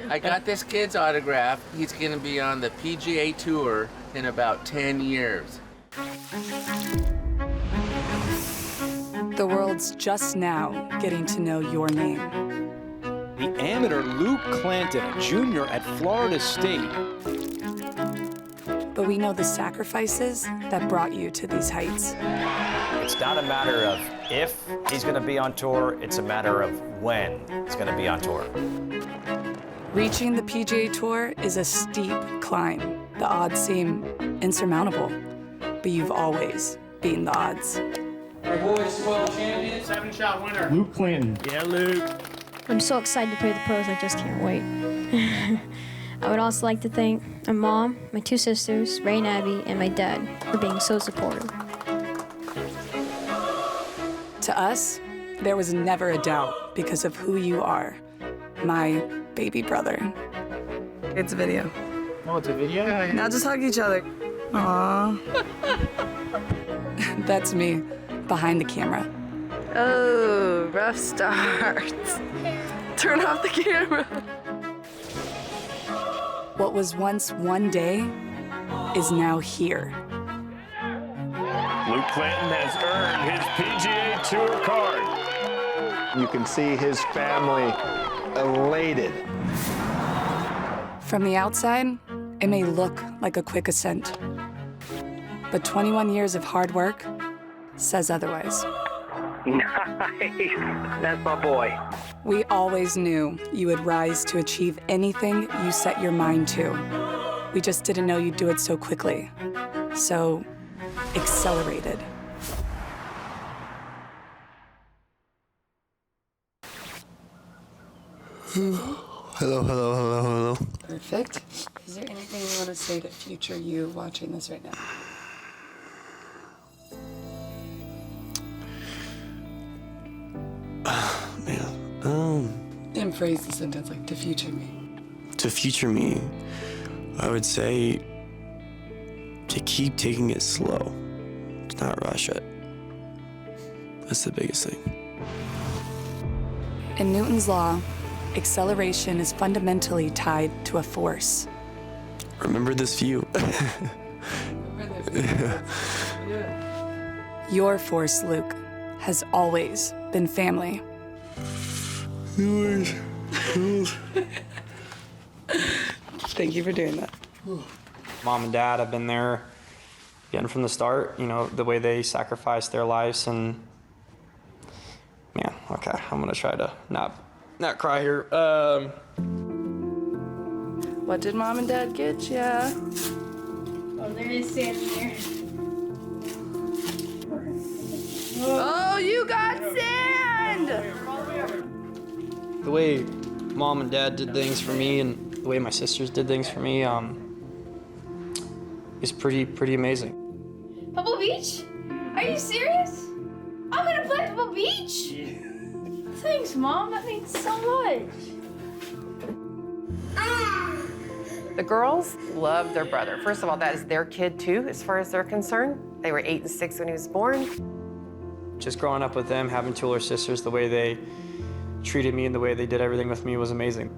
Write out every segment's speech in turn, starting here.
I got this kid's autograph. He's going to be on the PGA Tour in about 10 years. The world's just now getting to know your name. The amateur Luke Clanton, a junior at Florida State. But we know the sacrifices that brought you to these heights. It's not a matter of if he's going to be on tour, it's a matter of when he's going to be on tour. Reaching the PGA Tour is a steep climb. The odds seem insurmountable, but you've always beaten the odds. Our boys 12 champions, 7-shot winner. Luke Clanton. Yeah, Luke. I'm so excited to play the pros, I just can't wait. I would also like to thank my mom, my 2 sisters, Ray and Abby, and my dad for being so supportive. To us, there was never a doubt because of who you are, my baby brother. It's a video. Oh, it's a video? Now just hug each other. Aww. That's me, behind the camera. Oh, rough start. Turn off the camera. What was once one day is now here. Luke Clanton has earned his PGA Tour card. You can see his family elated. From the outside, it may look like a quick ascent, but 21 years of hard work says otherwise. Nice. That's my boy. We always knew you would rise to achieve anything you set your mind to. We just didn't know you'd do it so quickly. So accelerated. Hello. Perfect. Is there anything you want to say to future you watching this right now? And phrase the sentence like, to future me. To future me, I would say to keep taking it slow, to not rush it. That's the biggest thing. In Newton's law, acceleration is fundamentally tied to a force. Remember this view. Your force, Luke, has always been family. Thank you for doing that. Mom and Dad have been there again from the start, you know, the way they sacrificed their lives, and man, okay, I'm gonna try to not cry here. What did Mom and Dad get ya? Oh, there is sand in there. Oh, you got sand! The way Mom and Dad did things for me and the way my sisters did things for me is pretty amazing. Pebble Beach? Are you serious? I'm gonna play Pebble Beach? Thanks, Mom. That means so much. The girls love their brother. First of all, that is their kid too, as far as they're concerned. They were 8 and 6 when he was born. Just growing up with them, having 2 older sisters, the way they treated me and the way they did everything with me was amazing.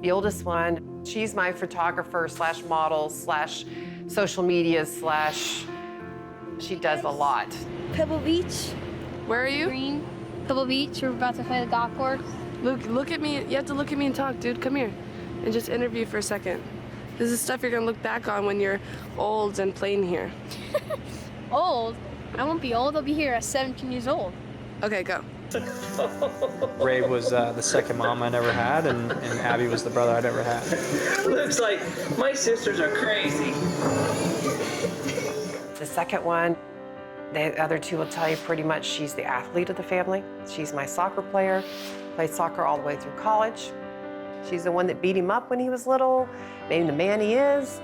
The oldest one, she's my photographer slash model slash social media slash, she does a lot. Pebble Beach. Where are you? Green. Pebble Beach. We're about to play the golf course. Luke, look at me. You have to look at me and talk, dude. Come here and just interview for a second. This is stuff you're gonna look back on when you're old and playing here. Old? I won't be old. I'll be here at 17 years old. Okay, go. Ray was the second mom I never had, and Abby was the brother I never had. Looks like my sisters are crazy. The second one, the other 2 will tell you pretty much she's the athlete of the family. She's my soccer player, played soccer all the way through college. She's the one that beat him up when he was little, made him the man he is.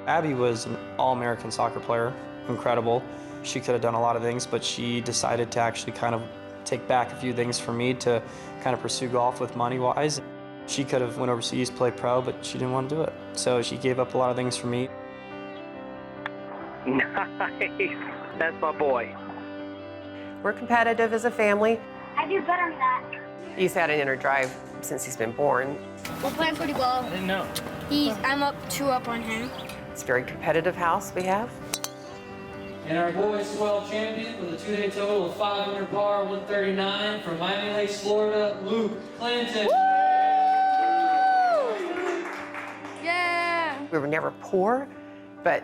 Abby was an all-American soccer player, incredible. She could have done a lot of things, but she decided to actually kind of take back a few things for me to kind of pursue golf with money-wise. She could have went overseas, played pro, but she didn't want to do it. So she gave up a lot of things for me. Nice. That's my boy. We're competitive as a family. I do better than that. He's had an inner drive since he's been born. We're playing pretty well. I didn't know. I'm up 2 up on him. It's a very competitive house we have. And our boys 12 champion with a 2-day total of 500 par, 139 from Miami Lakes, Florida, Luke Clanton. Yeah! We were never poor, but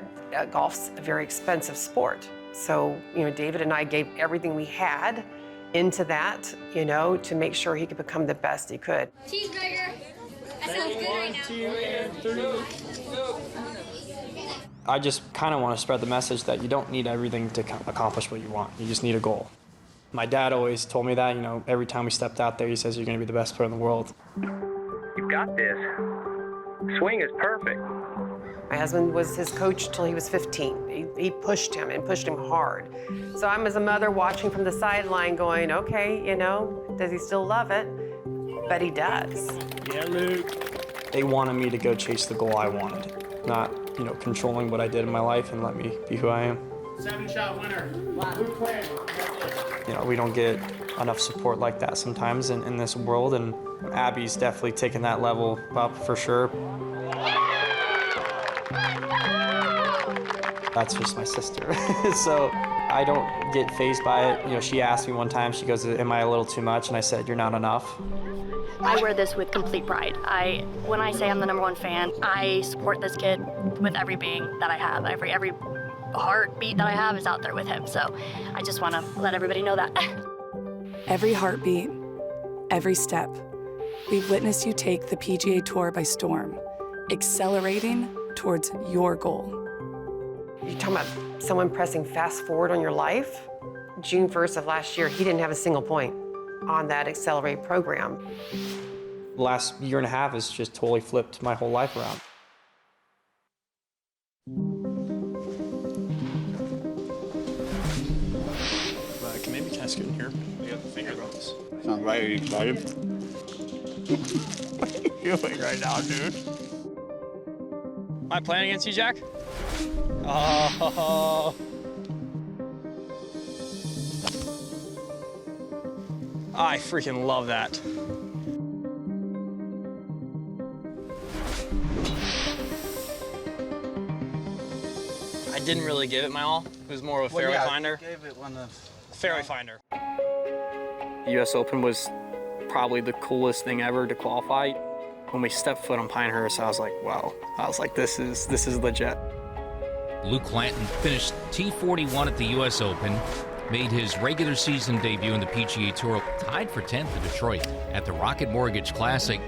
golf's a very expensive sport. So, David and I gave everything we had into that, to make sure he could become the best he could. Cheeseburger. That sounds good right now. 1, 2, and 3. I just kind of want to spread the message that you don't need everything to accomplish what you want. You just need a goal. My dad always told me that, every time we stepped out there, he says, you're going to be the best player in the world. You've got this. Swing is perfect. My husband was his coach till he was 15. He pushed him and pushed him hard. So I'm as a mother watching from the sideline going, okay, does he still love it? But he does. Yeah, Luke. They wanted me to go chase the goal I wanted, not, controlling what I did in my life and let me be who I am. 7-shot winner. Luke Clanton. We don't get enough support like that sometimes in this world, and Abby's definitely taken that level up for sure. That's just my sister. So I don't get fazed by it. She asked me one time, she goes, am I a little too much? And I said, you're not enough. I wear this with complete pride. When I say I'm the #1 fan, I support this kid with every being that I have. Every heartbeat that I have is out there with him. So I just want to let everybody know that. Every heartbeat, every step, we've witnessed you take the PGA Tour by storm, accelerating towards your goal. You're talking about someone pressing fast forward on your life? June 1st of last year, he didn't have a single point on that accelerated program. The last year and a half has just totally flipped my whole life around. Can I scoot in here? You got the finger about this. Sounds right, are you excited? What are you doing right now, dude? Am I playing against you, Jack? Oh. I freaking love that. I didn't really give it my all. It was more of a fairway finder. Gave it one of Fairway finder. The US Open was probably the coolest thing ever to qualify. When we stepped foot on Pinehurst, I was like, wow. I was like, this is legit. Luke Clanton finished T41 at the US Open, made his regular season debut in the PGA Tour, tied for 10th in Detroit at the Rocket Mortgage Classic.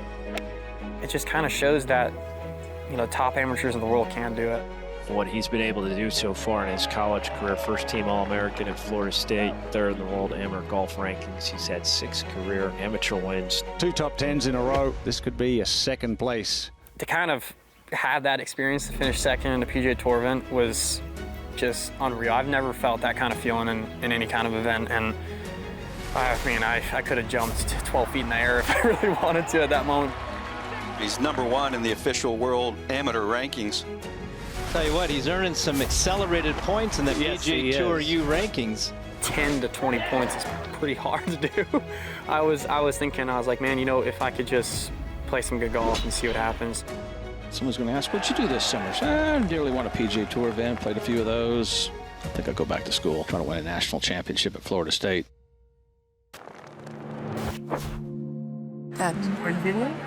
It just kind of shows that, top amateurs in the world can do it. What he's been able to do so far in his college career, first-team All-American at Florida State, third in the world amateur golf rankings. He's had 6 career amateur wins. 2 top 10s in a row. This could be a second place. To kind of have that experience to finish second in the PGA Tour event was just unreal. I've never felt that kind of feeling in any kind of event, and I could have jumped 12 feet in the air if I really wanted to at that moment. He's #1 in the official world amateur rankings. Tell you what, he's earning some accelerated points in the PGA TOURU rankings. 10 to 20 points is pretty hard to do. I was thinking, I was like, man, if I could just play some good golf and see what happens. Someone's going to ask, what'd you do this summer? I dearly won a PGA Tour event, played a few of those. I think I'll go back to school, trying to win a national championship at Florida State. Dad.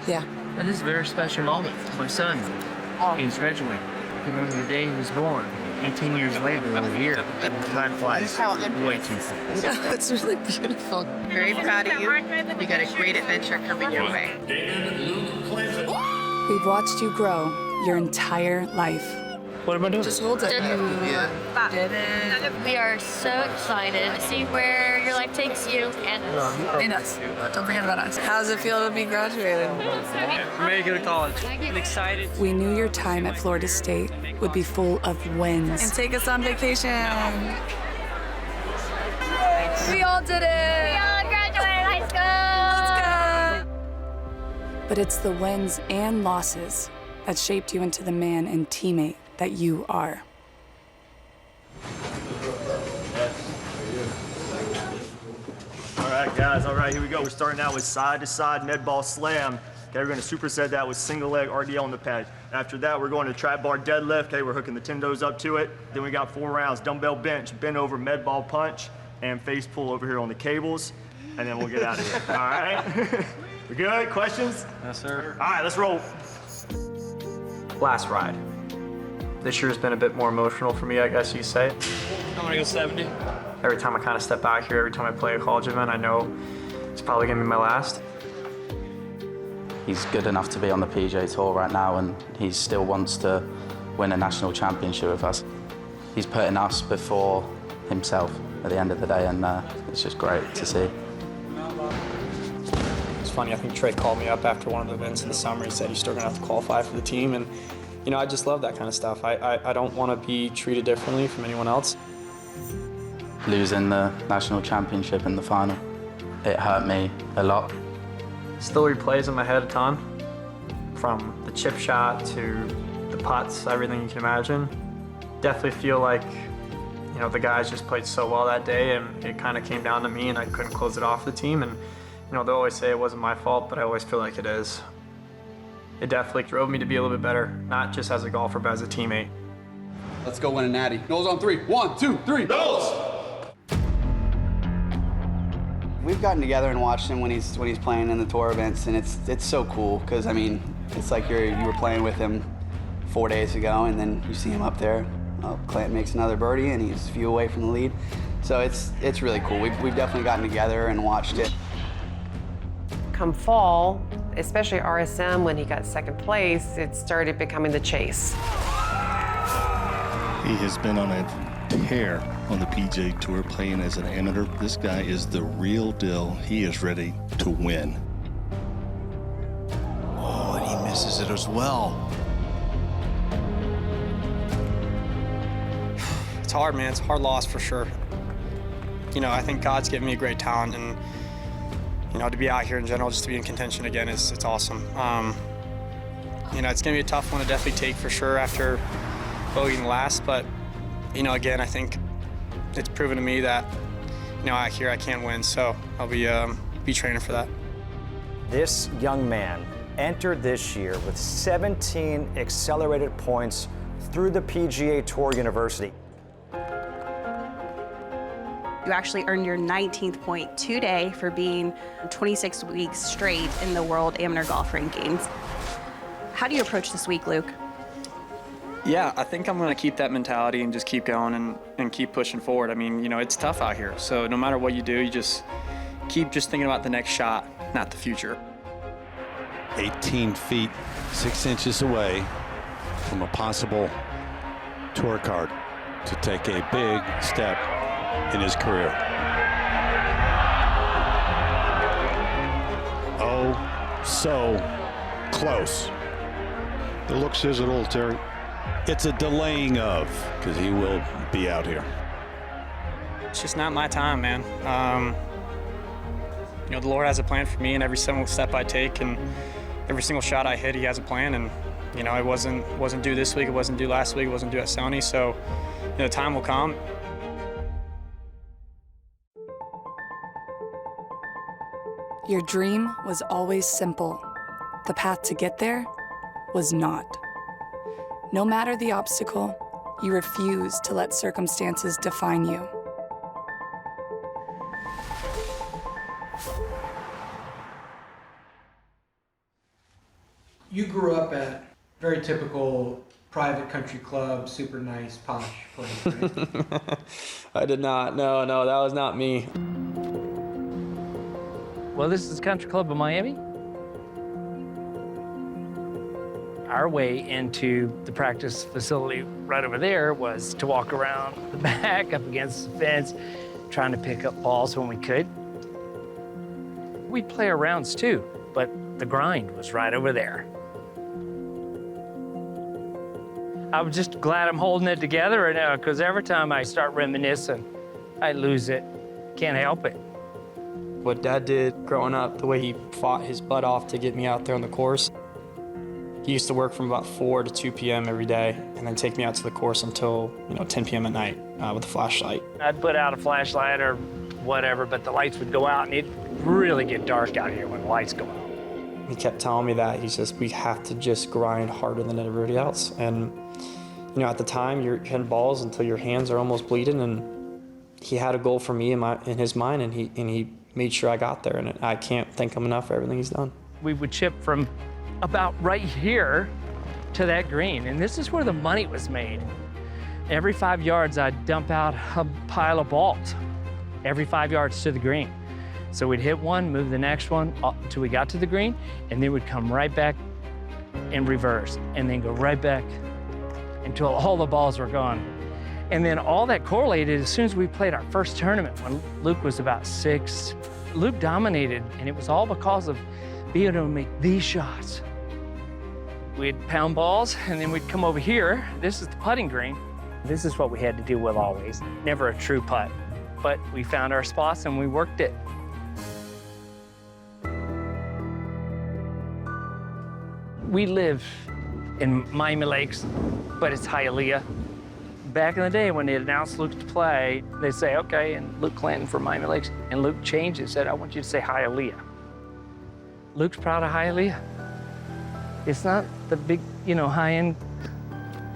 Yeah. And this is a very special moment. My son, he's graduating. I remember the day he was born. 18 years later, we're here. Time flies way too fast. It's really beautiful. Very proud of you. You got a great adventure coming your way. We've watched you grow your entire life. What am I doing? Just hold it. We are so excited to see where your life takes you and us. Don't forget about us. How does it feel to be graduated? I'm ready to go to college. I'm excited. We knew your time at Florida State would be full of wins. And take us on vacation. We all did it. we all graduated high school. Let's go. But it's the wins and losses that shaped you into the man and teammate that you are. All right, guys, all right, here we go. We're starting out with side-to-side med ball slam. Okay, we're gonna superset that with single leg RDL on the pad. After that, we're going to trap bar deadlift. Okay, we're hooking the tendos up to it. Then we got 4 rounds, dumbbell bench, bend over med ball punch, and face pull over here on the cables. And then we'll get out of here, all right? We good, questions? Yes, sir. All right, let's roll. Last ride. This year's been a bit more emotional for me, I guess you could say. I'm gonna go 70. Every time I kind of step out here, every time I play a college event, I know it's probably gonna be my last. He's good enough to be on the PGA Tour right now, and he still wants to win a national championship with us. He's putting us before himself at the end of the day, and it's just great to see. It's funny, I think Trey called me up after one of the events in the summer. He said he's still gonna have to qualify for the team, and you know, I just love that kind of stuff. I don't want to be treated differently from anyone else. Losing the national championship in the final, it hurt me a lot. Still replays in my head a ton, from the chip shot to the putts, everything you can imagine. Definitely feel like, you know, the guys just played so well that day, and it kind of came down to me, and I couldn't close it off the team. And you know, they always say it wasn't my fault, but I always feel like it is. It definitely drove me to be a little bit better, not just as a golfer, but as a teammate. Let's go win a natty. Nose on 3. 1, 2, 3. Nose! We've gotten together and watched him when he's playing in the tour events, and it's so cool because I mean, it's like you were playing with him 4 days ago, and then you see him up there. Clanton makes another birdie, and he's a few away from the lead. So it's really cool. We've definitely gotten together and watched it. Come fall, especially RSM, when he got second place, it started becoming the chase. He has been on a tear on the PGA Tour playing as an amateur. This guy is the real deal. He is ready to win. Oh, and he misses it as well. It's hard, man. It's a hard loss for sure. You know, I think God's given me a great talent, and you know, to be out here in general, just to be in contention again, it's awesome. You know, it's gonna be a tough one to definitely take for sure after bogeying last, but you know, again, I think it's proven to me that, you know, out here I can win, so I'll be training for that. This young man entered this year with 17 accelerated points through the PGA Tour University. You actually earned your 19th point today for being 26 weeks straight in the World Amateur Golf Rankings. How do you approach this week, Luke? Yeah, I think I'm gonna keep that mentality and just keep going and keep pushing forward. I mean, you know, it's tough out here, so no matter what you do, you just keep thinking about the next shot, not the future. 18 feet, 6 inches away from a possible tour card to take a big step in his career. Oh, so close. The look says it all, Terry. It's a delaying of, because he will be out here. It's just not my time, man. You know, the Lord has a plan for me, and every single step I take and every single shot I hit, he has a plan. And you know, it wasn't due this week, it wasn't due last week, it wasn't due at Sony, so you know, the time will come. Your dream was always simple. The path to get there was not. No matter the obstacle, you refuse to let circumstances define you. You grew up at very typical private country club, super nice, posh place, right? I did not. No, that was not me. Well, this is Country Club of Miami. Our way into the practice facility right over there was to walk around the back up against the fence, trying to pick up balls when we could. We'd play our rounds too, but the grind was right over there. I'm just glad I'm holding it together right now, because every time I start reminiscing, I lose it. Can't help it. What Dad did growing up, the way he fought his butt off to get me out there on the course. He used to work from about 4 to 2 p.m. every day, and then take me out to the course until 10 p.m. at night with a flashlight. I'd put out a flashlight or whatever, but the lights would go out and it'd really get dark out here when the lights go out. He kept telling me that. He says, we have to just grind harder than everybody else. And, you know, at the time, you're hitting balls until your hands are almost bleeding, and he had a goal for me in his mind, and he made sure I got there, and I can't thank him enough for everything he's done. We would chip from about right here to that green, and this is where the money was made. Every 5 yards, I'd dump out a pile of balls, every 5 yards to the green. So we'd hit one, move the next one until we got to the green, and then we'd come right back in reverse, and then go right back until all the balls were gone. And then all that correlated as soon as we played our first tournament when Luke was about 6. Luke dominated, and it was all because of being able to make these shots. We'd pound balls, and then we'd come over here. This is the putting green. This is what we had to deal with always. Never a true putt, but we found our spots and we worked it. We live in Miami Lakes, but it's Hialeah. Back in the day when they announced Luke to play, they'd say, okay, and Luke Clanton from Miami Lakes. And Luke changed it, said, I want you to say Hialeah. Luke's proud of Hialeah. It's not the big, you know, high-end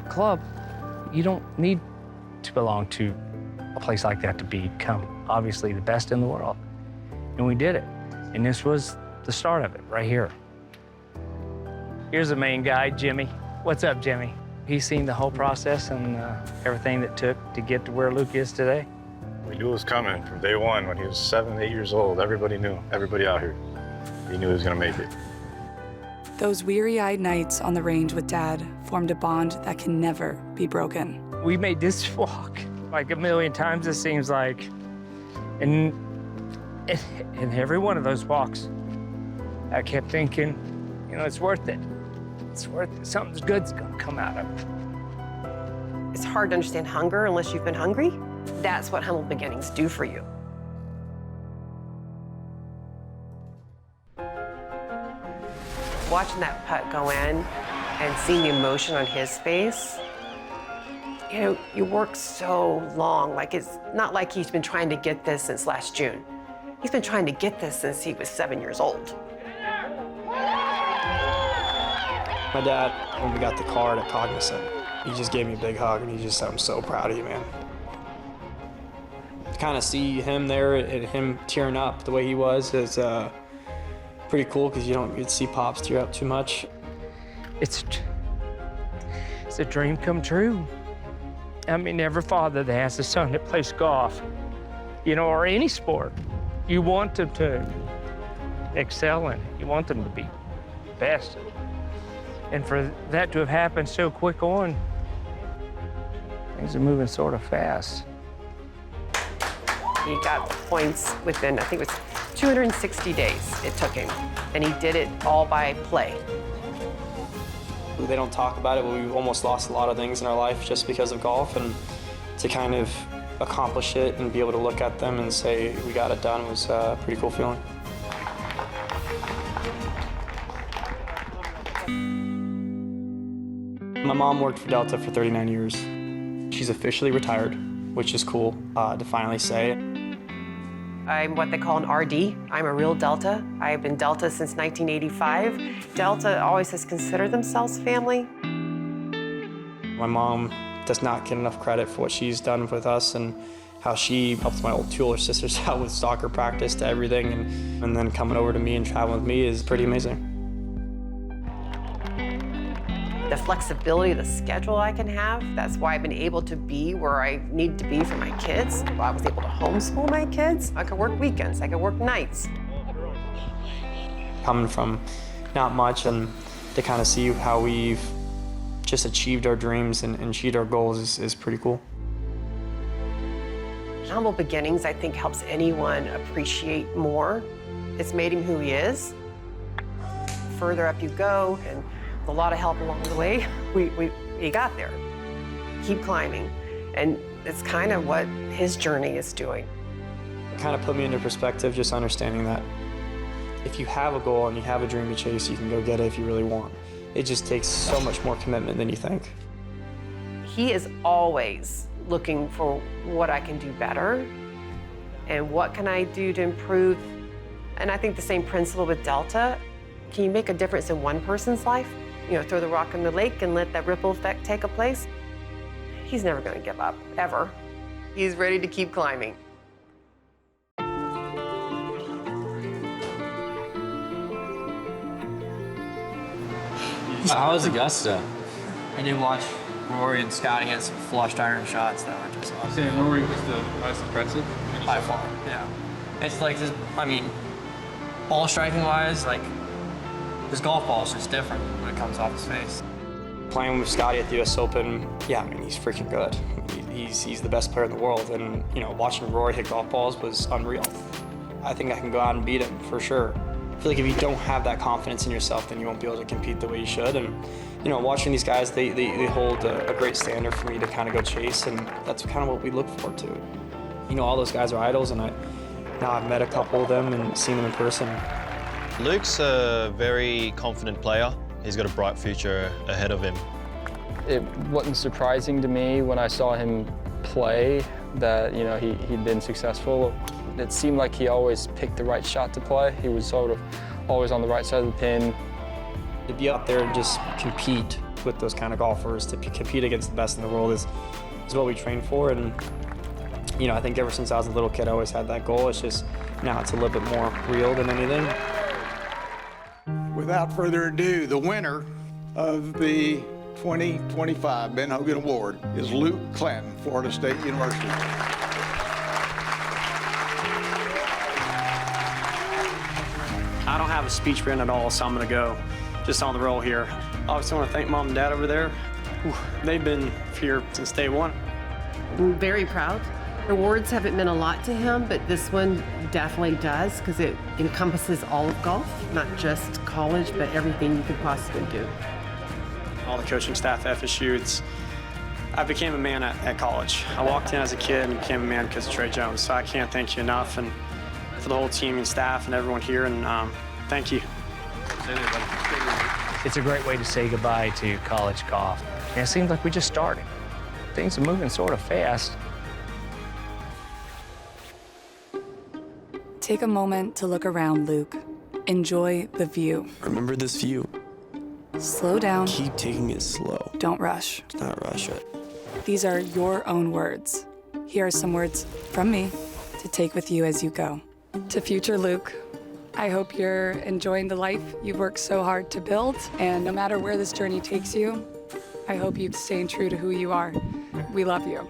club. You don't need to belong to a place like that to become, obviously, the best in the world. And we did it. And this was the start of it, right here. Here's the main guy, Jimmy. What's up, Jimmy? He's seen the whole process and everything that took to get to where Luke is today. We knew it was coming from day one. When he was 7, 8 years old, everybody knew, everybody out here. He knew he was gonna make it. Those weary-eyed nights on the range with Dad formed a bond that can never be broken. We made this walk like a million times, it seems like. And in every one of those walks, I kept thinking, you know, it's worth it. It's worth it. Something good's gonna come out of it. It's hard to understand hunger unless you've been hungry. That's what humble beginnings do for you. Watching that putt go in and seeing the emotion on his face, you know, you work so long. Like, it's not like he's been trying to get this since last June. He's been trying to get this since he was 7 years old. My dad, when we got the card at Cognizant, he just gave me a big hug and he just said, I'm so proud of you, man. To kind of see him there and him tearing up the way he was is pretty cool, because you don't get to see Pops tear up too much. It's a dream come true. I mean, every father that has a son that plays golf, you know, or any sport, you want them to excel in it. You want them to be best. And for that to have happened so quick on, things are moving sort of fast. He got points within, I think it was 260 days it took him. And he did it all by play. They don't talk about it, but we've almost lost a lot of things in our life just because of golf. And to kind of accomplish it and be able to look at them and say we got it done was a pretty cool feeling. My mom worked for Delta for 39 years. She's officially retired, which is cool to finally say. I'm what they call an RD. I'm a real Delta. I've been Delta since 1985. Delta always has considered themselves family. My mom does not get enough credit for what she's done with us and how she helps my two older sisters out with soccer practice to everything, and then coming over to me and traveling with me is pretty amazing. The flexibility of the schedule I can have, that's why I've been able to be where I need to be for my kids. I was able to homeschool my kids. I could work weekends, I could work nights. Coming from not much and to kind of see how we've just achieved our dreams and achieved our goals is pretty cool. Humble beginnings, I think, helps anyone appreciate more. It's made him who he is. The further up you go, and a lot of help along the way, we got there. Keep climbing. And it's kind of what his journey is doing. It kind of put me into perspective, just understanding that if you have a goal and you have a dream to chase, you can go get it if you really want. It just takes so much more commitment than you think. He is always looking for what I can do better. and what can I do to improve? And I think the same principle with Delta. Can you make a difference in one person's life? You know, throw the rock in the lake and let that ripple effect take a place? He's never going to give up, ever. He's ready to keep climbing. How was Augusta? I did watch Rory and Scotty hit some flushed iron shots that were just awesome. Saying Rory was the most impressive? By far, yeah. It's like this, I mean, ball striking wise, like, his golf ball is just different when it comes off his face. Playing with Scotty at the US Open, yeah, I mean, he's freaking good. He's the best player in the world, and, you know, watching Rory hit golf balls was unreal. I think I can go out and beat him, for sure. I feel like if you don't have that confidence in yourself, then you won't be able to compete the way you should. And, you know, watching these guys, they hold a great standard for me to kind of go chase, and that's kind of what we look forward to. You know, all those guys are idols, and now I've met a couple of them and seen them in person. Luke's a very confident player. He's got a bright future ahead of him. It wasn't surprising to me when I saw him play that, you know, he'd been successful. It seemed like he always picked the right shot to play. He was sort of always on the right side of the pin. To be out there and just compete with those kind of golfers, to compete against the best in the world is what we train for. And, you know, I think ever since I was a little kid, I always had that goal. It's just now it's a little bit more real than anything. Without further ado, the winner of the 2025 Ben Hogan Award is Luke Clanton, Florida State University. I don't have a speech written at all, so I'm going to go just on the roll here. Obviously, I want to thank Mom and Dad over there. They've been here since day one. I'm very proud. Awards haven't meant a lot to him, but this one definitely does, because it encompasses all of golf, not just college, but everything you could possibly do. All the coaching staff at FSU, I became a man at college. I walked in as a kid and became a man because of Trey Jones, so I can't thank you enough, and for the whole team and staff and everyone here, and thank you. It's a great way to say goodbye to college golf. And it seems like we just started. Things are moving sort of fast. Take a moment to look around, Luke. Enjoy the view. Remember this view. Slow down. Keep taking it slow. Don't rush. Do not rush it. These are your own words. Here are some words from me to take with you as you go. To future Luke, I hope you're enjoying the life you've worked so hard to build, and no matter where this journey takes you, I hope you stay true to who you are. We love you.